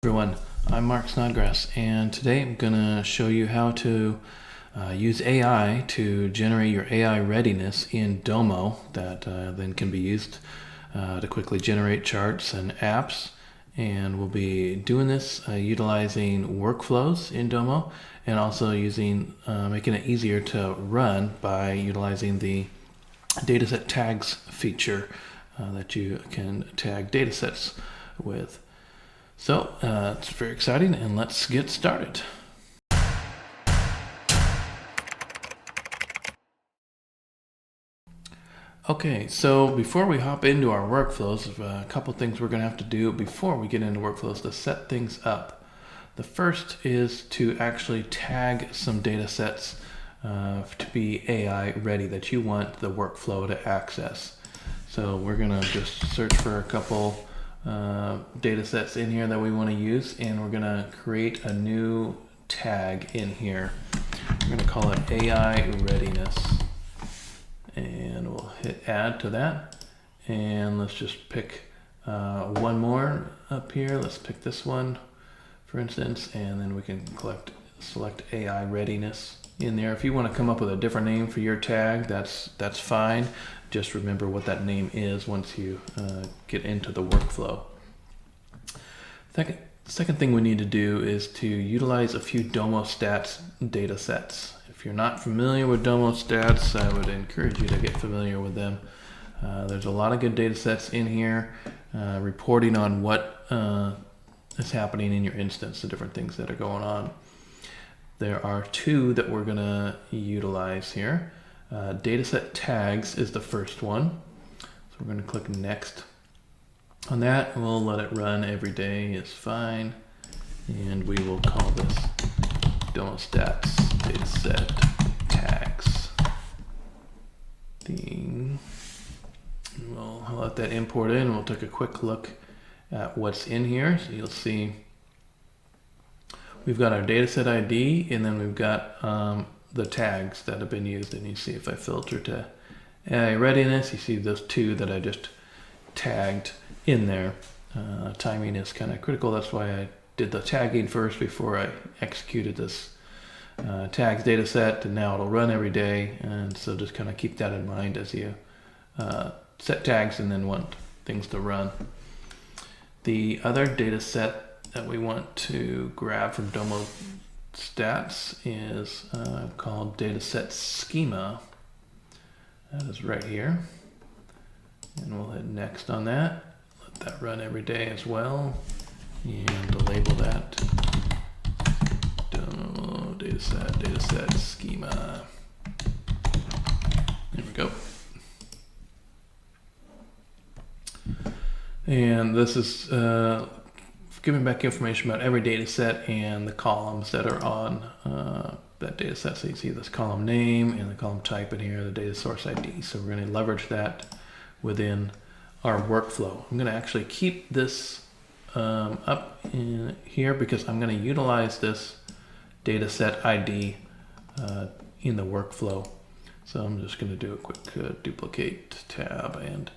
Everyone, I'm Mark Snodgrass, and today I'm going to show you how to use AI to generate your AI readiness in Domo that then can be used to quickly generate charts and apps. And we'll be doing this utilizing workflows in Domo and also using making it easier to run by utilizing the dataset tags feature that you can tag datasets with. So it's very exciting, and let's get started. Okay, so before we hop into our workflows, a couple things we're going to have to do before we get into workflows to set things up. The first is to actually tag some data sets to be AI ready that you want the workflow to access. So we're going to just search for a couple data sets in here that we want to use, and we're going to create a new tag in here. We're going to call it AI Readiness, and we'll hit add to that, and let's just pick one more up here. Let's pick this one for instance, and then we can select AI Readiness in there. If you want to come up with a different name for your tag, that's fine. Just remember what that name is once you get into the workflow. Second thing we need to do is to utilize a few Domo stats data sets. If you're not familiar with Domo stats, I would encourage you to get familiar with them. There's a lot of good data sets in here reporting on what is happening in your instance, the different things that are going on. There are two that we're going to utilize here. Dataset tags is the first one. So we're going to click next on that. We'll let it run every day, it's fine. And we will call this Domo stats dataset tags. We'll let that import in. We'll take a quick look at what's in here. So you'll see we've got our dataset ID, and then we've got the tags that have been used. And you see if I filter to AI Readiness, you see those two that I just tagged in there. Timing is kind of critical. That's why I did the tagging first before I executed this tags data set, and now it'll run every day. And so just kind of keep that in mind as you set tags and then want things to run. The other data set that we want to grab from Domo stats is called dataset schema. That is right here, and we'll hit next on that. Let that run every day as well, and label that Domo dataset schema. There we go. And this is giving back information about every data set and the columns that are on that data set. So you see this column name and the column type in here, the data source ID. So we're going to leverage that within our workflow. I'm going to actually keep this up in here because I'm going to utilize this data set ID in the workflow. So I'm just going to do a quick duplicate tab and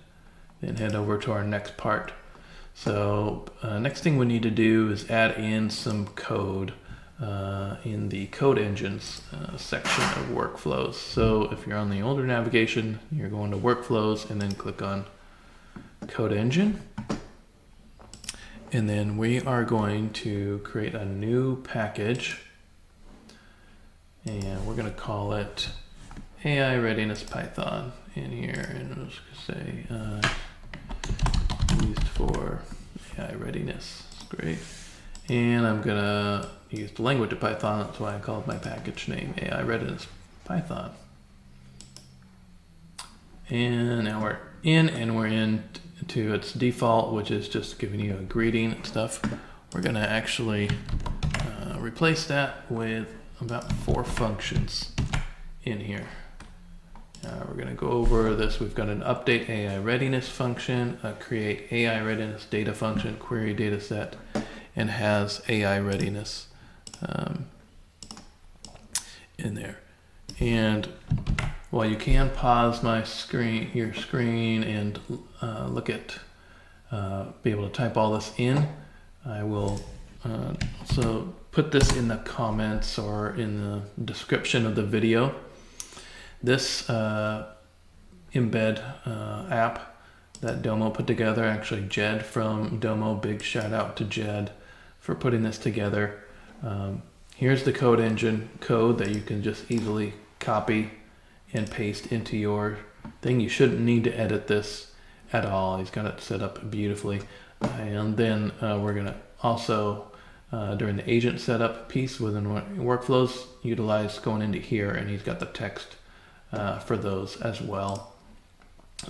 then head over to our next part. So next thing we need to do is add in some code in the code engines section of workflows. So if you're on the older navigation, you're going to workflows and then click on code engine. And then we are going to create a new package, and we're going to call it AI Readiness Python in here, and we'll just say used for AI readiness. That's great. And I'm gonna use the language of Python. That's why I called my package name AI Readiness Python. And now we're in to its default, which is just giving you a greeting and stuff. We're gonna actually replace that with about 4 functions in here. We're going to go over this. We've got an update AI readiness function, a create AI readiness data function, query data set, and has AI readiness in there. And while you can pause your screen and look at, be able to type all this in, I will So put this in the comments or in the description of the video. This embed app that Domo put together, actually Jed from Domo, big shout out to Jed for putting this together. Here's the code engine code that you can just easily copy and paste into your thing. You shouldn't need to edit this at all. He's got it set up beautifully. And then we're gonna also, during the agent setup piece within workflows, utilize going into here, and he's got the text for those as well.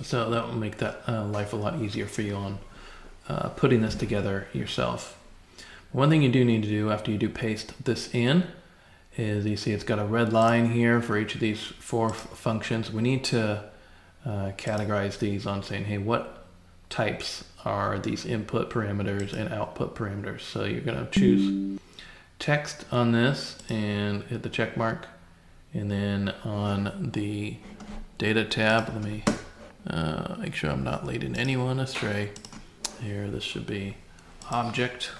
So that will make that life a lot easier for you on putting this together yourself. One thing you do need to do after you do paste this in is, you see it's got a red line here for each of these 4 functions. We need to categorize these on saying, hey, what types are these input parameters and output parameters? So you're going to choose text on this and hit the check mark. And then on the data tab, let me make sure I'm not leading anyone astray. Here, this should be object.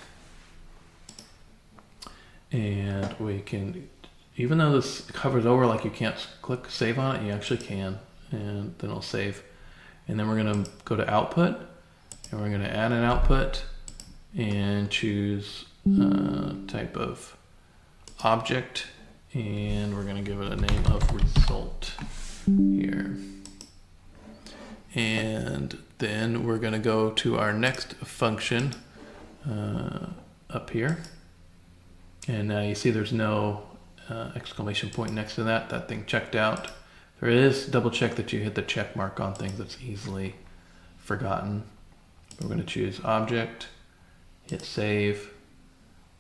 And we can, even though this covers over like you can't click save on it, you actually can, and then it'll save. And then we're gonna go to output, and we're gonna add an output and choose type of object, and we're gonna give it a name of result here. And then we're gonna go to our next function up here. And you see there's no exclamation point next to that. That thing checked out. There is, double check that you hit the check mark on things. That's easily forgotten. We're going to choose object, hit save,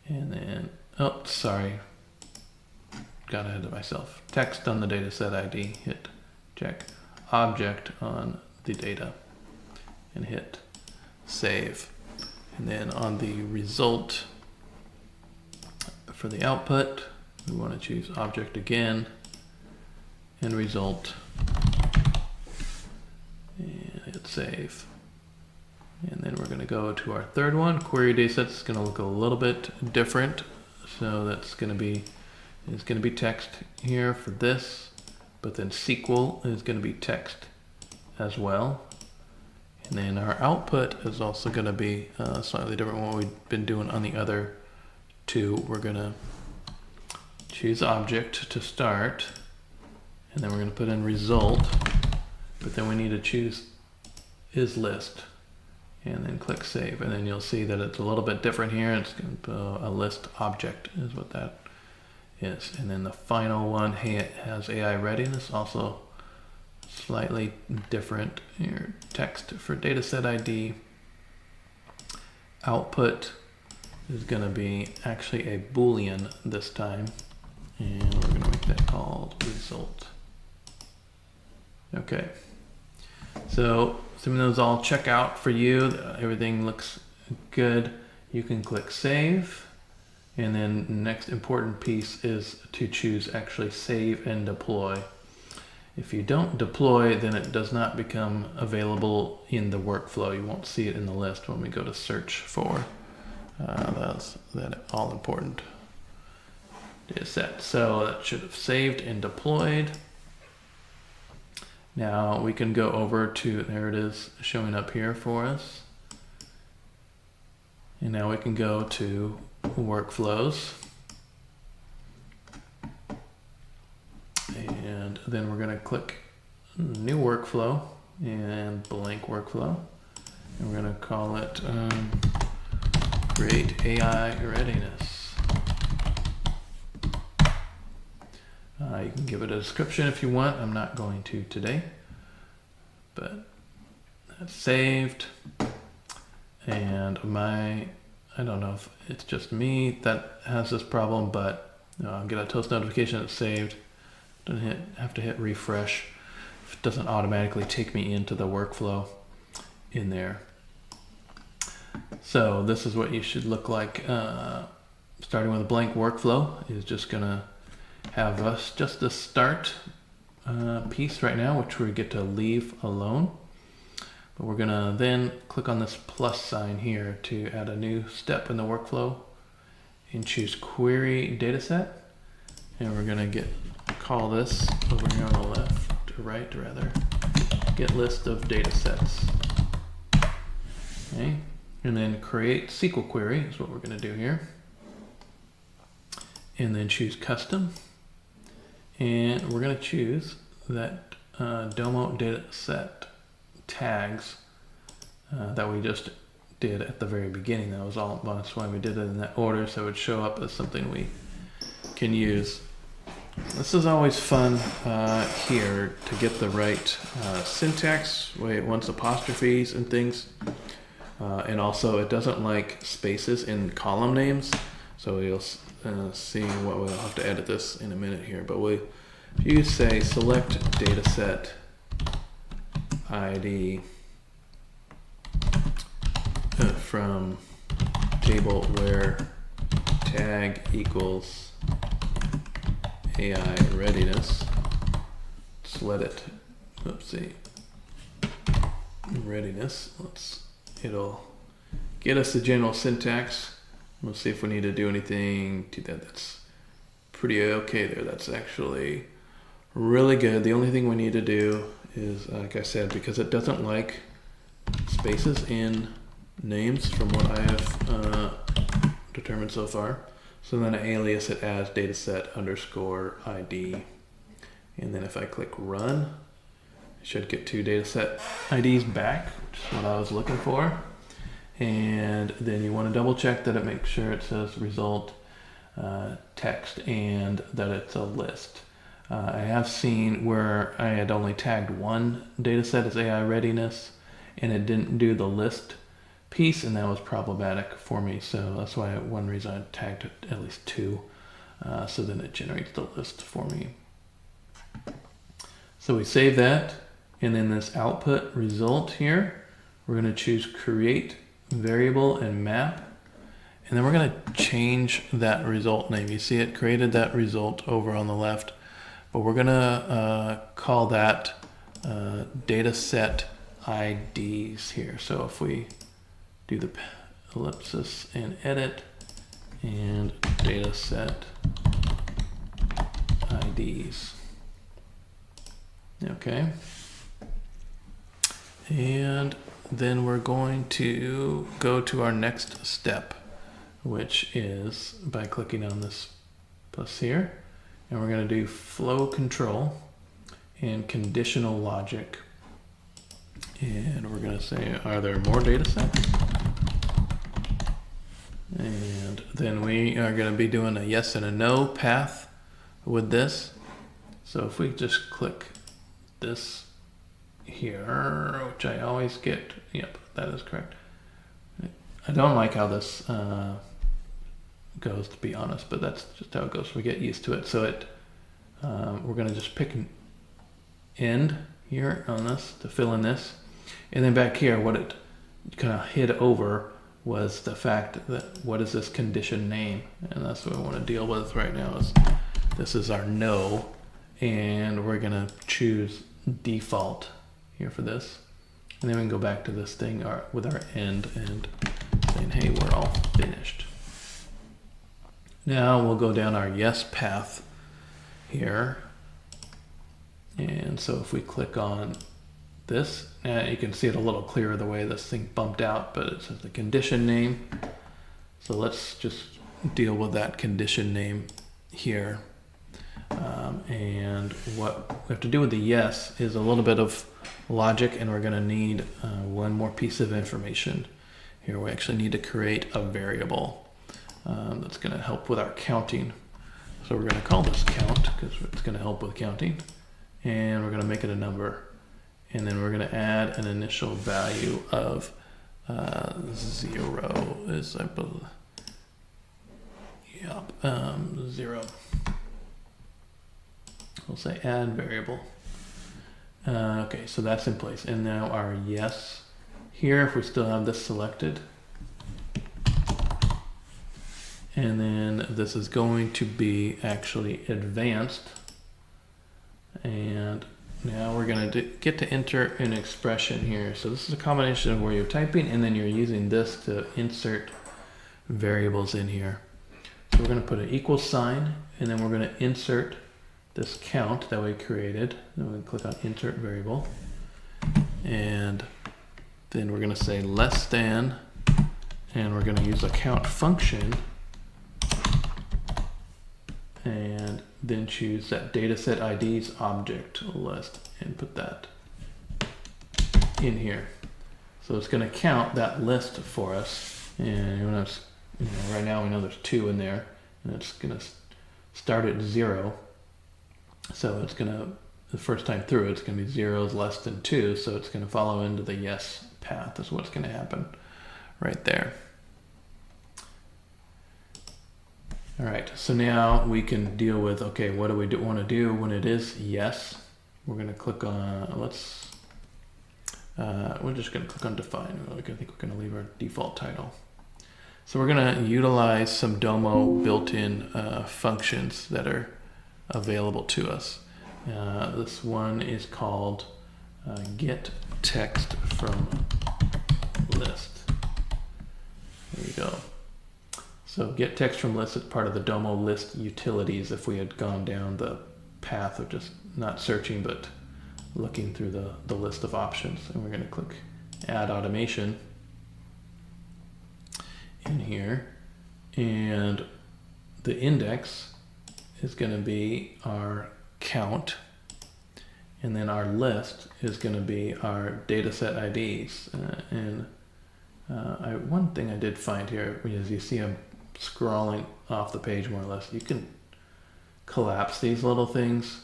and then, oh, sorry. Got ahead of myself. Text on the data set ID, hit check. Object on the data, and hit save. And then on the result, for the output, we want to choose object again and result and hit save. And then we're going to go to our third one. Query data set is going to look a little bit different. So that's going to be, it's going to be text here for this, but then SQL is going to be text as well. And then our output is also going to be slightly different from what we've been doing on the other 2. We're going to choose object to start, and then we're going to put in result, but then we need to choose is list, and then click save. And then you'll see that it's a little bit different here. It's going to be a list object is what that is. And then the final one, hey, it has AI readiness, also slightly different here. Text for dataset ID. Output is going to be actually a Boolean this time, and we're going to make that called result. Okay, so assuming those all check out for you, everything looks good, you can click save, and then the next important piece is to choose actually save and deploy. If you don't deploy, then it does not become available in the workflow. You won't see it in the list when we go to search for that's that all important data set. So that should have saved and deployed. Now we can go over to, there it is showing up here for us. And now we can go to workflows. And then we're going to click new workflow and blank workflow. And we're going to call it Create AI Readiness. You can give it a description if you want. I'm not going to today, but that's saved. And I don't know if it's just me that has this problem, but I'll get a toast notification that's saved. Don't have to hit refresh. It doesn't automatically take me into the workflow in there. So this is what you should look like. Starting with a blank workflow is just gonna have us just the start piece right now, which we get to leave alone. But we're gonna then click on this plus sign here to add a new step in the workflow. and choose query dataset. And we're gonna call this over here on the left, or right rather, get list of datasets. Okay, and then create SQL query is what we're gonna do here. And then choose custom. And we're gonna choose that Domo dataset tags that we just did at the very beginning. That's why we did it in that order, so it would show up as something we can use. This is always fun here to get the right syntax where it wants apostrophes and things. And also it doesn't like spaces in column names. So you'll see what we'll have to edit this in a minute here. But if you say select dataset ID from table where tag equals AI readiness, just let it, readiness, it'll get us the general syntax. We'll see if we need to do anything to that. That's pretty okay there. That's actually really good. The only thing we need to do is, like I said, because it doesn't like spaces in names from what I have determined so far. So then I alias it as dataset underscore ID. And then if I click run, I should get 2 dataset IDs back, which is what I was looking for. And then you want to double check that it makes sure it says result text and that it's a list. I have seen where I had only tagged one dataset as AI readiness and it didn't do the list piece, and that was problematic for me. So that's why one reason I tagged at least 2. So then it generates the list for me. So we save that, and then this output result here, we're going to choose create variable and map, and then we're going to change that result name. You see it created that result over on the left, but we're going to call that dataset IDs here. So if we do the ellipsis and edit and dataset IDs. Okay. And then we're going to go to our next step, which is by clicking on this plus here, and we're going to do flow control and conditional logic. And we're going to say, are there more data sets? And then we are going to be doing a yes and a no path with this. So if we just click this here, which I always get, yep, that is correct. I don't like how this goes, to be honest, but that's just how it goes. We get used to it. So we're going to just pick an end here on this to fill in this. And then back here, what it kind of hid over was the fact that what is this condition name? And that's what we want to deal with right now. This is our no, and we're going to choose default here for this. And then we can go back to this thing with our end and saying, hey, we're all finished. Now we'll go down our yes path here. And so if we click on this, you can see it a little clearer the way this thing bumped out, but it says the condition name. So let's just deal with that condition name here. And what we have to do with the yes is a little bit of logic, and we're going to need one more piece of information. Here we actually need to create a variable that's going to help with our counting. So we're going to call this count because it's going to help with counting. And we're going to make it a number. And then we're going to add an initial value of 0 is, I believe, yep, 0. We'll say add variable. Okay, so that's in place. And now our yes here, if we still have this selected. And then this is going to be actually advanced. And now we're going to get to enter an expression here. So this is a combination of where you're typing and then you're using this to insert variables in here. So we're going to put an equal sign, and then we're going to insert this count that we created. Then we're going to click on insert variable, and then we're going to say less than, and we're going to use a count function, and then choose that dataset ID's object list and put that in here. So it's going to count that list for us, and right now we know there's 2 in there, and it's going to start at 0. So it's going to, the first time through, it's going to be 0 is less than 2, so it's going to follow into the yes path. Is what's going to happen right there. All right, so now we can deal with, okay, what do we want to do when it is yes? We're going to click on, we're just going to click on define. I think we're going to leave our default title. So we're going to utilize some Domo built-in functions that are available to us. This one is called get text from list. There you go. So get text from list is part of the Domo list utilities if we had gone down the path of just not searching but looking through the list of options. And we're going to click add automation in here, and the index is going to be our count, and then our list is going to be our dataset IDs. One thing I did find here is you see I'm scrolling off the page more or less. You can collapse these little things,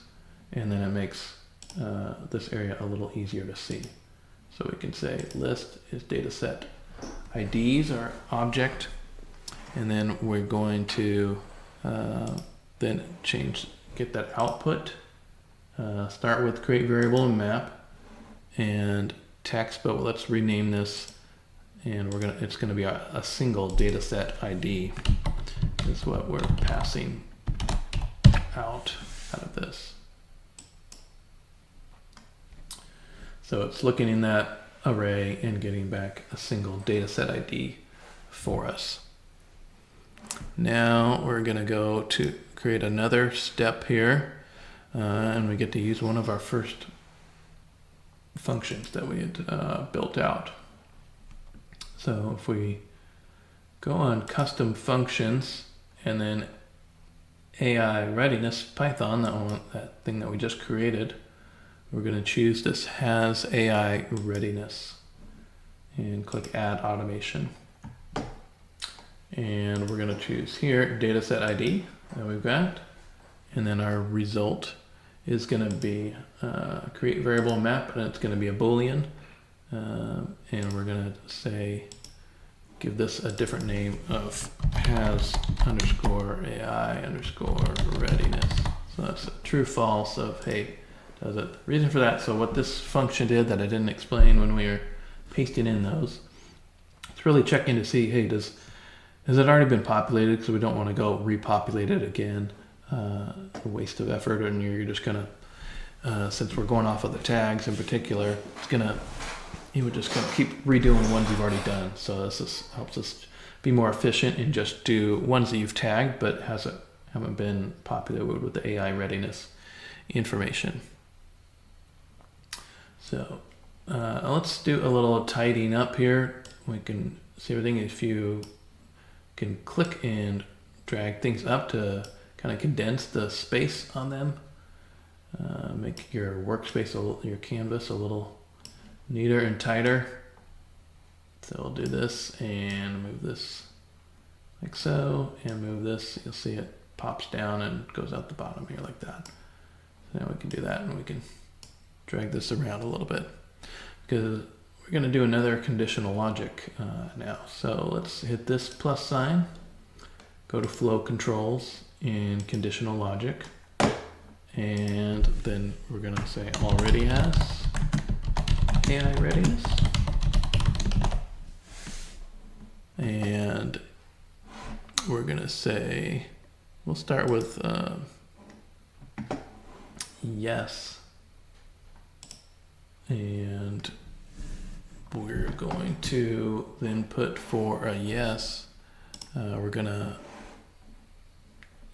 and then it makes this area a little easier to see. So we can say list is dataset IDs, our object, and then we're going to then get that output. Start with create variable and map and text, but let's rename this, and it's gonna be a single dataset ID is what we're passing out of this. So it's looking in that array and getting back a single dataset ID for us. Now we're going to go to create another step here, and we get to use one of our first functions that we had built out. So if we go on custom functions and then AI readiness Python, that thing that we just created, we're going to choose this has AI readiness and click add automation. And we're going to choose here dataset ID that we've got. And then our result is going to be create variable map, and it's going to be a Boolean. And we're going to say, give this a different name of has underscore AI underscore readiness. So that's a true false of, hey, does it? Reason for that, so what this function did that I didn't explain when we were pasting in those, it's really checking to see, hey, has it already been populated? Because we don't want to go repopulate it again. A waste of effort, and you're just gonna, since we're going off of the tags in particular, it would just keep redoing the ones you've already done. So this helps us be more efficient and just do ones that you've tagged but haven't been populated with the AI readiness information. So let's do a little tidying up here. We can see everything. If you can click and drag things up to kind of condense the space on them, make your workspace, your canvas a little neater and tighter. So we'll do this and move this like so, and move this. You'll see it pops down and goes out the bottom here like that. So now we can do that, and we can drag this around a little bit because we're going to do another conditional logic now. So let's hit this plus sign, go to flow controls in conditional logic, and then we're going to say already has AI readiness, and we're going to say, we'll start with yes, and we're going to then put for a yes, we're going to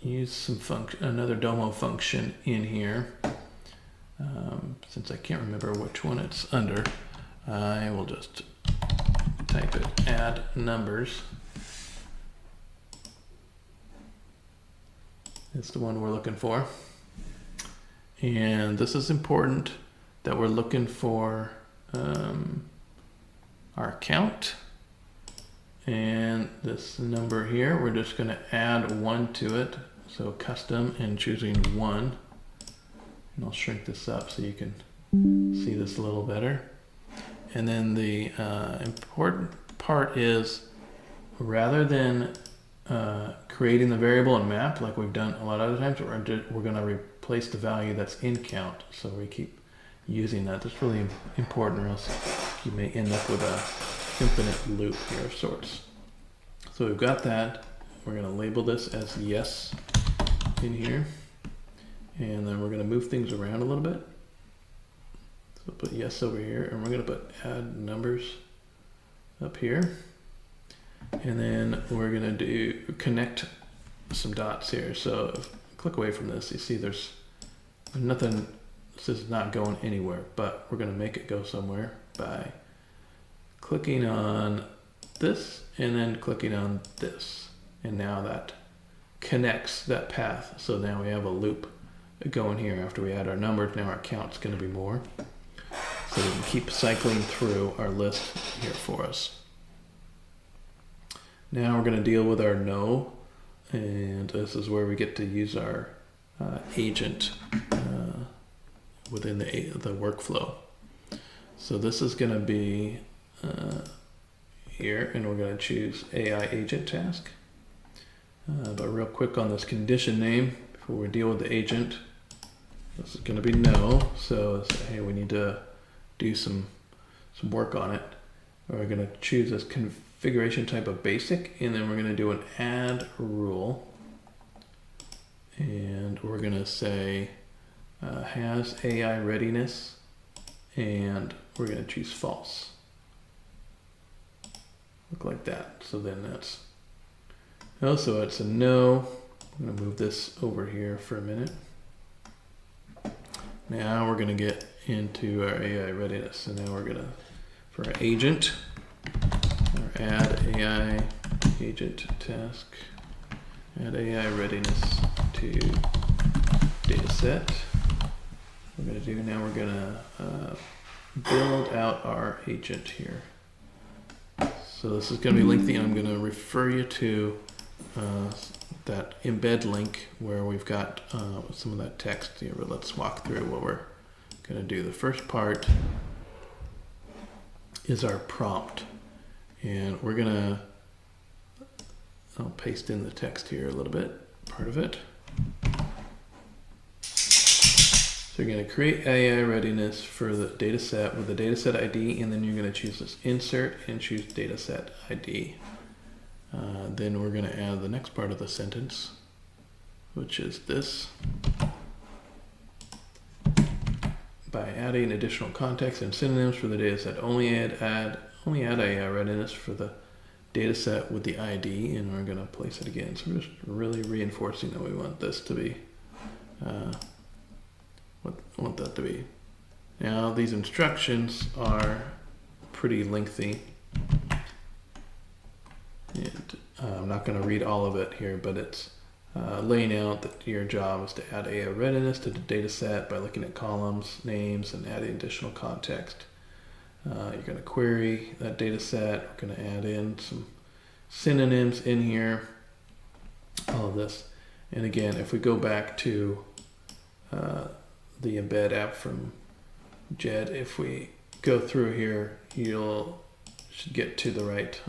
use some another Domo function in here. Since I can't remember which one it's under, I will just type it, add numbers. It's the one we're looking for. And this is important that we're looking for our count. And this number here, we're just going to add 1 to it. So custom and choosing 1. And I'll shrink this up so you can see this a little better. And then the important part is, rather than creating the variable in map like we've done a lot of other times, we're going to replace the value that's in count. So we keep using that. That's really important, or else you may end up with a infinite loop here of sorts. So we've got that. We're going to label this as yes in here. And then we're going to move things around a little bit. So put yes over here, and we're going to put add numbers up here. And then we're going to do connect some dots here. So if I click away from this, you see there's nothing. This is not going anywhere, but we're going to make it go somewhere by clicking on this and then clicking on this. And now that connects that path. So now we have a loop going here. After we add our numbers, now our count's going to be more. So we can keep cycling through our list here for us. Now we're going to deal with our no, and this is where we get to use our agent within the workflow. So this is going to be here, and we're going to choose AI agent task. But real quick on this condition name, before we deal with the agent, this is going to be no. So hey, we need to do some work on it. We're going to choose this configuration type of basic, and then we're going to do an add rule, and we're going to say has AI readiness, and we're going to choose false. Look like that. So then that's so it's a no. I'm going to move this over here for a minute. Now we're going to get into our AI readiness. So now we're going to, for our agent, or add AI agent task, add AI readiness to data set. We're going to do now, we're going to build out our agent here. So this is going to be lengthy, and I'm going to refer you to that embed link where we've got some of that text here, but let's walk through what we're going to do. The first part is our prompt, and we're going to, I'll paste in the text here a little bit, part of it. So you're going to create AI readiness for the data set with the data set ID, and then you're going to choose this insert and choose data set ID. Then we're going to add the next part of the sentence, which is this. By adding additional context and synonyms for the data set, only add AI readiness for the data set with the ID, and we're going to place it again. So we're just really reinforcing that we want this to be want that to be. Now these instructions are pretty lengthy, and I'm not going to read all of it here, but it's laying out that your job is to add AI readiness to the data set by looking at columns, names, and adding additional context. You're going to query that data set. We're going to add in some synonyms in here, all of this. And again, if we go back to the embed app from Jed, if we go through here, should get to the right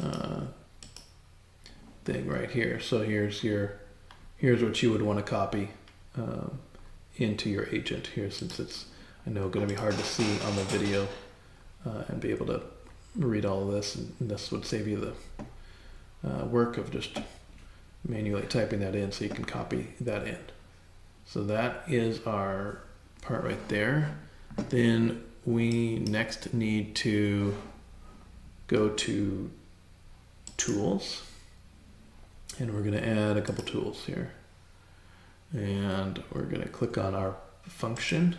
thing right here. So here's what you would want to copy into your agent here, since it's, I know, going to be hard to see on the video and be able to read all of this, and this would save you the work of just manually typing that in, so you can copy that in. So that is our part right there. Then we next need to go to tools, and we're going to add a couple tools here. And we're going to click on our function,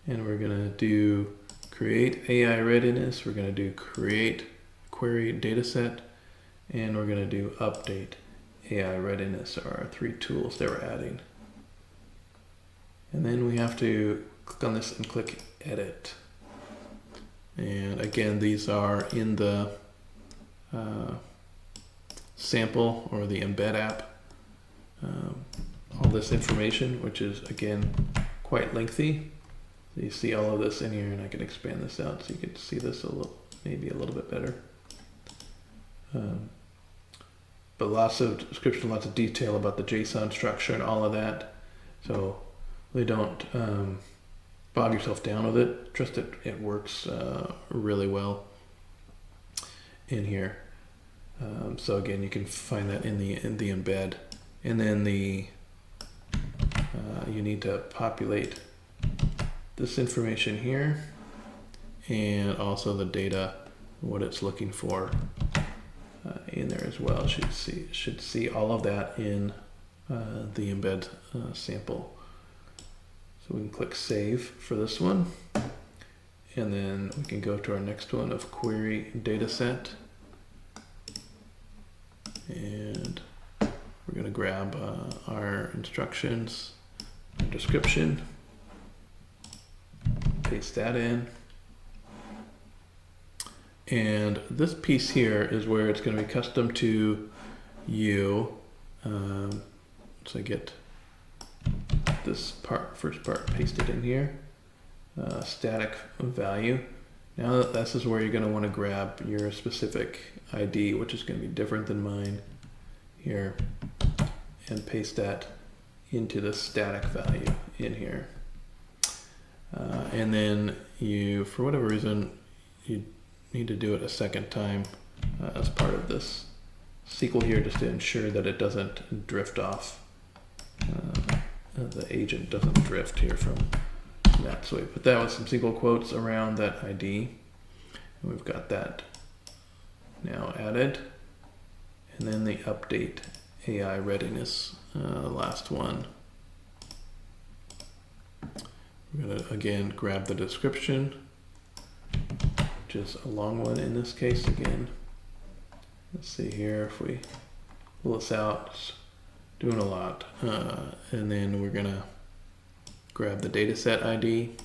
and we're going to do create AI readiness. We're going to do create query dataset, and we're going to do update AI readiness, are our three tools that we're adding. And then we have to click on this and click edit. And again, these are in the sample or the embed app. All this information, which is again quite lengthy. So you see all of this in here, and I can expand this out so you can see this a little, maybe a little bit better. But lots of description, lots of detail about the JSON structure and all of that. So really don't bog yourself down with it. Trust it, it works really well in here. So again, you can find that in the embed, and then you need to populate this information here, and also the data, what it's looking for in there as well. Should see all of that in the embed sample. So we can click save for this one, and then we can go to our next one of query dataset, and we're going to grab our instructions and description, paste that in, and this piece here is where it's going to be custom to you. So I get this part, first part, pasted in here, static value. Now this is where you're going to want to grab your specific ID, which is going to be different than mine here, and paste that into the static value in here. And then you, for whatever reason, you need to do it a second time as part of this SQL here, just to ensure that it doesn't drift off. The agent doesn't drift here from that. So we put that with some SQL quotes around that ID. And we've got that now added. And then the update AI readiness, last one. We're going to again grab the description, which is a long one in this case again. Let's see here if we pull this out, it's doing a lot. And then we're going to grab the dataset ID,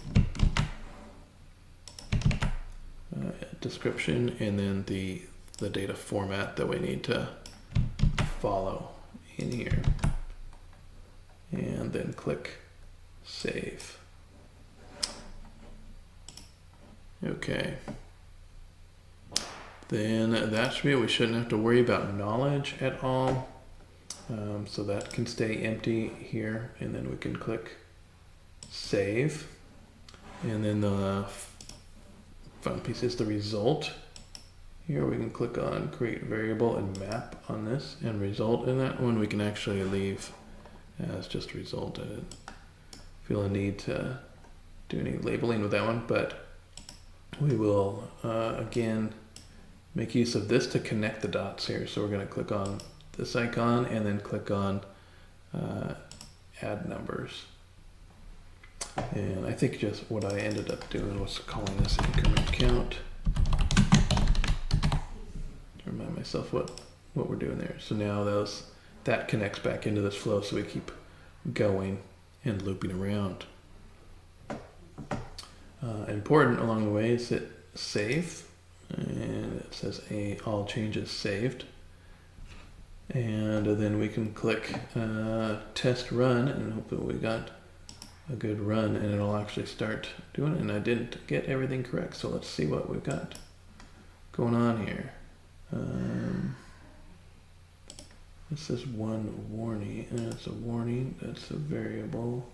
description, and then the data format that we need to follow in here. And then click save. Okay. Then that should be it. We shouldn't have to worry about knowledge at all. So that can stay empty here, and then we can click save. And then the fun piece is the result. Here we can click on create variable and map on this, and result in that one we can actually leave as just result. I didn't feel a need to do any labeling with that one, but we will again make use of this to connect the dots here. So we're going to click on this icon and then click on add numbers. And I think just what I ended up doing was calling this increment count to remind myself what we're doing there. So now that connects back into this flow, so we keep going and looping around. Important along the way is hit save, and it says all changes saved. And then we can click test run, and hope that we got a good run, and it'll actually start doing it. And I didn't get everything correct, so let's see what we've got going on here. This is one warning, and it's a warning, that's a variable.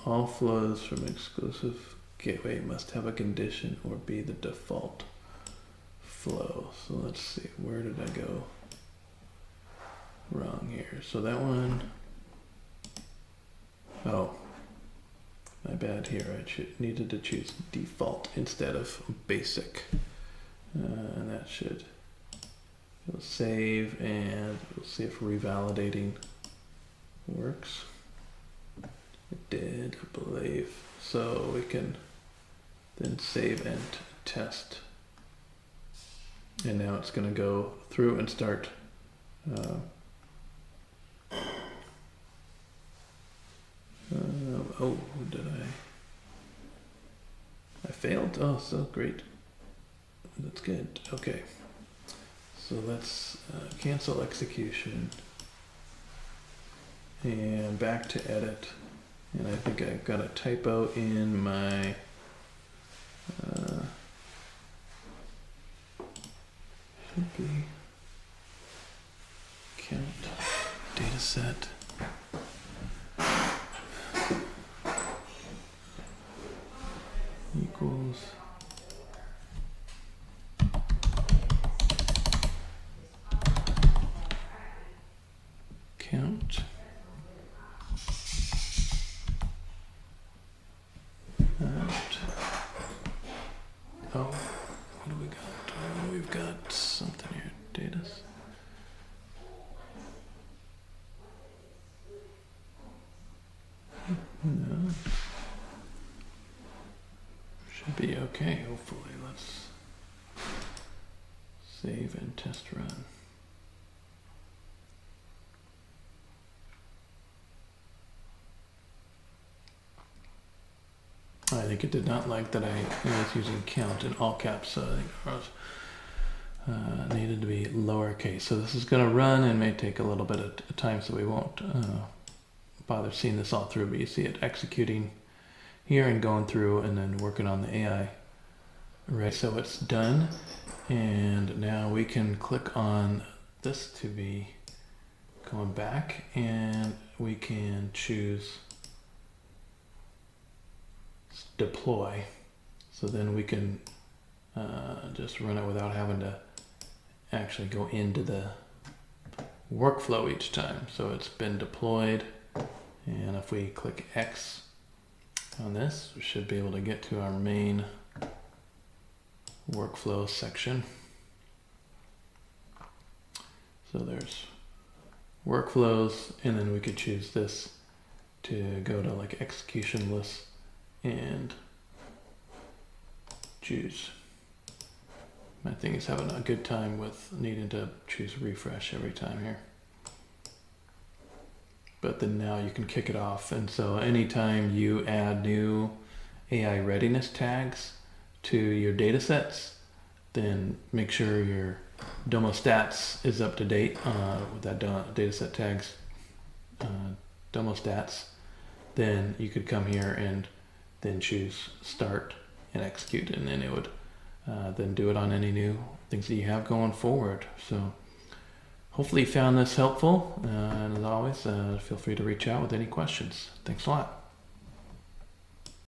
All flows from exclusive gateway must have a condition or be the default flow. So let's see, where did I go wrong here? So that one, oh, my bad here. I needed to choose default instead of basic. And that should, we'll save, and we'll see if revalidating works. It did, I believe. So we can then save and test. And now it's going to go through and start oh, did I failed? Oh, so great. That's good. Okay. So let's cancel execution. And back to edit. And I think I've got a typo in my should be count data set equals count out. Oh, what do we got? Oh, we've got something here. Data. No. Should be okay, hopefully. Let's save and test run. I think it did not like that I was using count in all caps, so I think ours needed to be lowercase. So this is going to run and may take a little bit of time, so we won't bother seeing this all through, but you see it executing here and going through and then working on the AI. Right, so it's done, and now we can click on this to be going back, and we can choose deploy, so then we can just run it without having to actually go into the workflow each time. So it's been deployed, and if we click X on this, we should be able to get to our main workflow section. So there's workflows, and then we could choose this to go to like execution list and choose. My thing is having a good time with needing to choose refresh every time here. But then now you can kick it off, and so anytime you add new AI readiness tags to your data sets, then make sure your Domo stats is up to date with that data set tags, Domo stats. Then you could come here and then choose start and execute, and then it would then do it on any new things that you have going forward. So hopefully you found this helpful, and as always, feel free to reach out with any questions. Thanks a lot.